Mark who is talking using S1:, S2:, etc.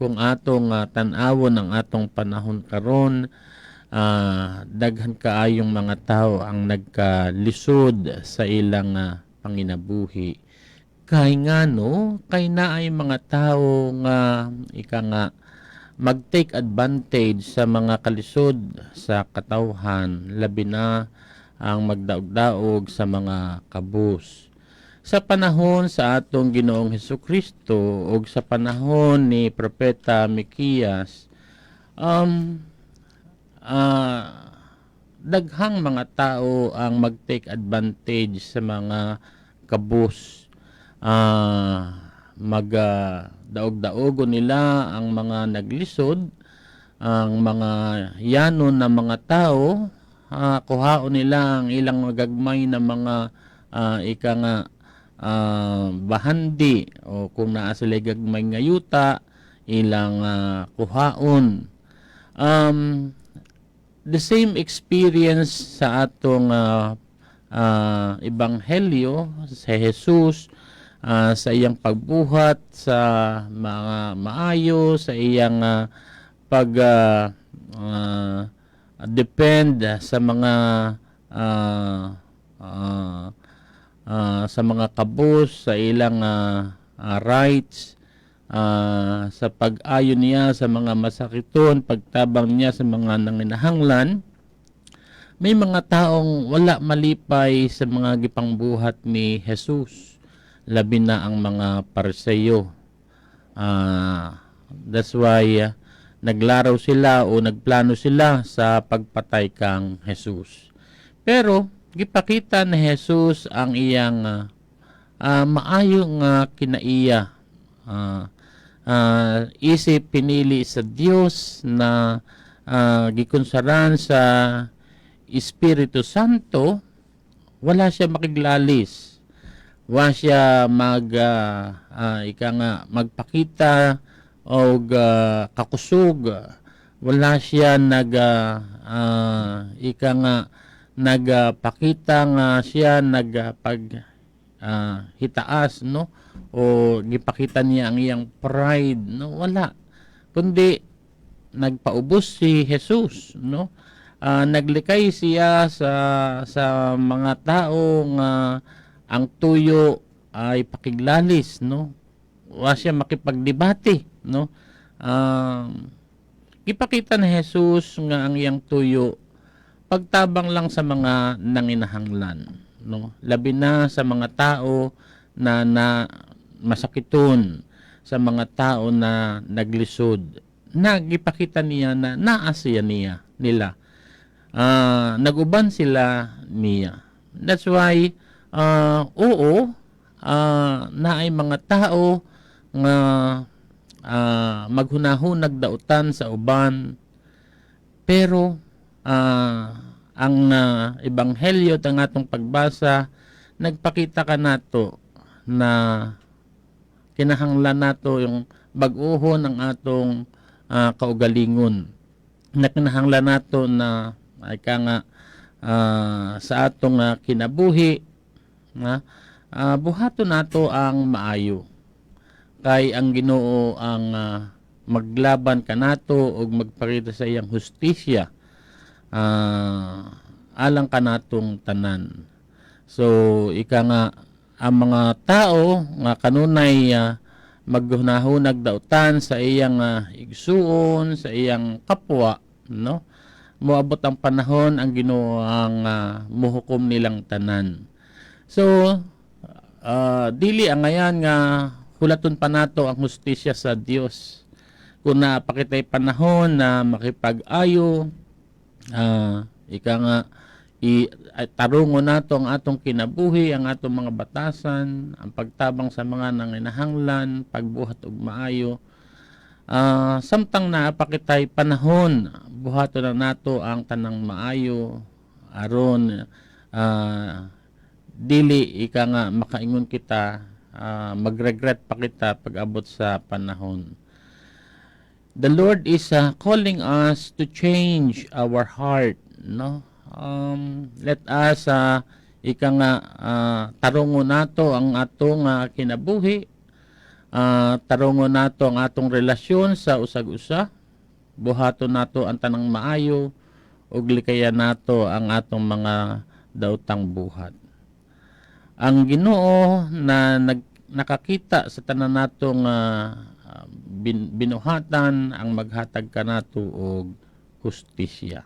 S1: kung atong tan-awon ang atong panahon karon, daghan kaayong mga tao ang nagkalisod sa ilang panginabuhi. Kay ngano, kay naay mga tao nga ika nga mag-take advantage sa mga kalisod sa katawhan, labi na ang magdaog-daog sa mga kabus. Sa panahon sa atong Ginoong Hesukristo o sa panahon ni Propeta Mikiyas, daghang mga tao ang mag-take advantage sa mga kabus. Daog-daogo nila ang mga naglisod, ang mga yanon na mga tao, kuhaon nila ang ilang magagmay na mga bahandi o kung naa sila gagmay nga yuta, ilang kuhaon. The same experience sa atong ebanghelyo sa Jesus, sa iyang pagbuhat sa mga maayo, sa iyang depend sa mga kabus, sa ilang rights, sa pag-ayo niya sa mga masakiton, pagtabang niya sa mga nanginahanglan. May mga taong wala malipay sa mga gipangbuhat ni Jesus, labi na ang mga Pariseyo. That's why naglaraw sila o nagplano sila sa pagpatay kang Jesus. Pero gipakita ni Jesus ang iyang maayong kinaiya. Isip pinili sa Dios na gikonsaran sa Espiritu Santo, wala siya makiglalis. Wala siya magpakita o kakusog. Wala siya nagpakita nga siya hitaas, no, o gipakita niya ang iyang pride, no, wala, kundi nagpaubos si Jesus, no, naglikay siya sa mga tao nga ang tuyo ay pakiglalis, no, wala siya makipagdebate, no. Gipakita ni Jesus nga ang iyang tuyo pagtabang lang sa mga nanginahanglan, no, labi na sa mga tao na masakiton, sa mga tao na naglisod. Nagipakita niya na naasya nila, naguban sila niya. That's why naay mga tao nga maghunahunag dautan sa uban, pero ang ebanghelyo ng atong pagbasa nagpakita ka nato na kinahanglan nato yung bag-ohon ang atong kaugalingon, na kinahanglan nato na sa atong kinabuhi buhaton nato ang maayo, kay ang Ginoo ang maglaban kanato og magpakita sa iyang hustisya alang kanatong tanan. So ang mga tao nga kanunay maghunahunag dautan sa iyang igsuon, sa iyang kapwa, no, moabot ang panahon ang Ginoo ang muhukom nilang tanan. So dili ang ngayan nga hulaton pa nato ang hustisya sa Dios. Kung napakitay panahon na makipag-ayo, tarungon nato ang atong kinabuhi, ang atong mga batasan, ang pagtabang sa mga nanginahanglan, pagbuhat og maayo. Samtang napakitay panahon, buhaton na nato ang tanang maayo aron dili makaingon kita, magregret pa kita pag-abot sa panahon. The Lord is calling us to change our heart, no? Let us tarungon nato ang atong kinabuhi, Tarungo nato ang atong relasyon sa usag-usa, buhaton nato ang tanang maayo, ug likayan nato ang atong mga daotang buhat. Ang Ginoo na nakakita sa tanan natong binuhatan ang maghatag kanato og hustisya.